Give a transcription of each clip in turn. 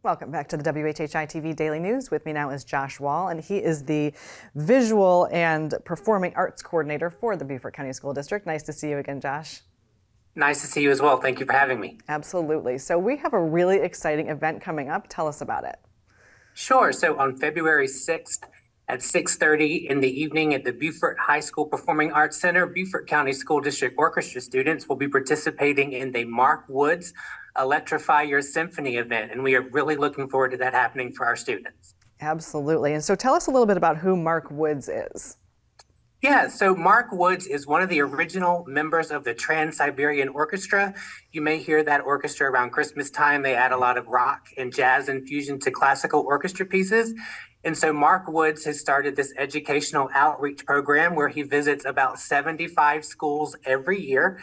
Welcome back to the WHHI-TV Daily News. With me now is Josh Wall, and he is the Visual and Performing Arts Coordinator for the Beaufort County School District. Nice to see you again, Josh. Nice to see you as well. Thank you for having me. Absolutely. So we have a really exciting event coming up. Tell us about it. Sure. So on February 6th at 6:30 in the evening at the Beaufort High School Performing Arts Center, Beaufort County School District Orchestra students will be participating in the Mark Woods Electrify Your Symphony event, and we are really looking forward to that happening for our students. Absolutely. And so tell us a little bit about who Mark Woods is. Yeah, so Mark Woods is one of the original members of the Trans-Siberian Orchestra. You may hear that orchestra around Christmas time. They add a lot of rock and jazz infusion to classical orchestra pieces. And so Mark Woods has started this educational outreach program where he visits about 75 schools every year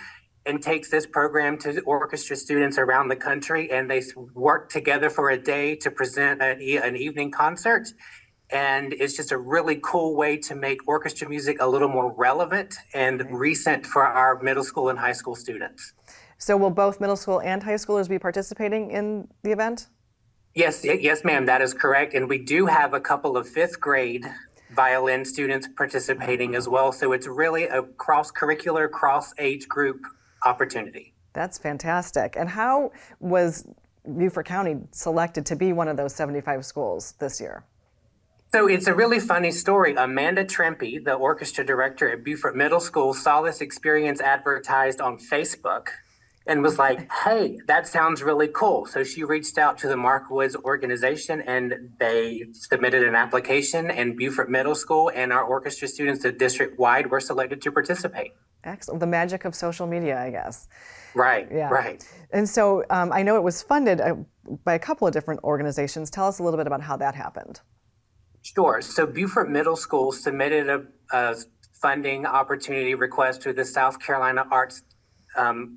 and takes this program to orchestra students around the country, and they work together for a day to present an evening concert. And it's just a really cool way to make orchestra music a little more relevant and recent for our middle school and high school students. So will both middle school and high schoolers be participating in the event? Yes, ma'am, that is correct. And we do have a couple of fifth grade violin students participating as well. So it's really a cross-curricular, cross-age group opportunity. That's fantastic. And how was Beaufort County selected to be one of those 75 schools this year? So it's a really funny story. Amanda Trempy, the orchestra director at Beaufort Middle School, saw this experience advertised on Facebook and was like, hey, that sounds really cool. So she reached out to the Mark Woods organization and they submitted an application, and Beaufort Middle School and our orchestra students district-wide were selected to participate. Excellent. The magic of social media, I guess. Right, yeah. Right. And so I know it was funded by a couple of different organizations. Tell us a little bit about how that happened. Sure. So Beaufort Middle School submitted a funding opportunity request to the South Carolina Arts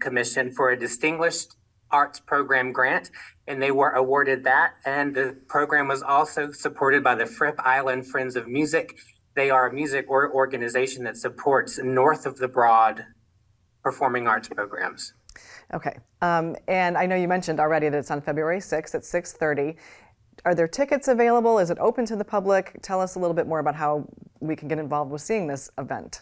Commission for a Distinguished Arts Program grant, and they were awarded that. And the program was also supported by the Frip Island Friends of Music. They are a music organization that supports north of the Broad performing arts programs. Okay. And I know you mentioned already that it's on February 6th at 6:30. Are there tickets available? Is it open to the public? Tell us a little bit more about how we can get involved with seeing this event.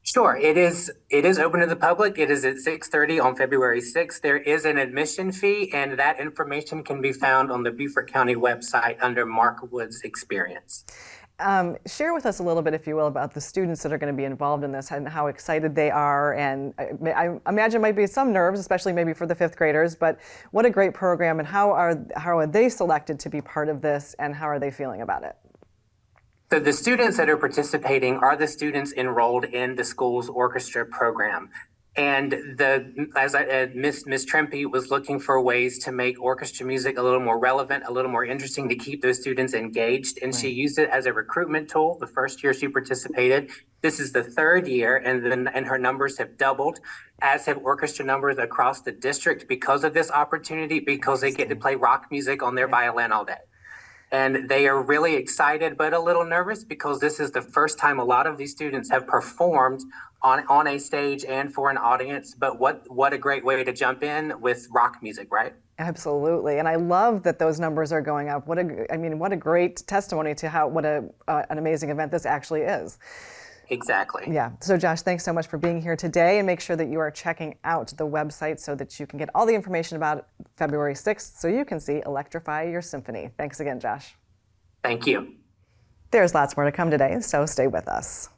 Sure. It is open to the public. It is at 6:30 on February 6th. There is an admission fee, and that information can be found on the Beaufort County website under Mark Woods Experience. Share with us a little bit, if you will, about the students that are going to be involved in this and how excited they are. And I imagine might be some nerves, especially maybe for the fifth graders, but what a great program, and how are they selected to be part of this, and how are they feeling about it? So the students that are participating are the students enrolled in the school's orchestra program. And Miss Trempy was looking for ways to make orchestra music a little more relevant, a little more interesting, to keep those students engaged. And she used it as a recruitment tool the first year she participated. This is the third year, and her numbers have doubled, as have orchestra numbers across the district because of this opportunity, because they get to play rock music on their violin all day. And they are really excited, but a little nervous, because this is the first time a lot of these students have performed on a stage and for an audience. But what a great way to jump in with rock music, right? Absolutely. And I love that those numbers are going up. What a great testimony to what an amazing event this actually is. Exactly. Yeah. So Josh, thanks so much for being here today, and make sure that you are checking out the website so that you can get all the information about February 6th so you can see Electrify Your Symphony. Thanks again, Josh. Thank you. There's lots more to come today, so stay with us.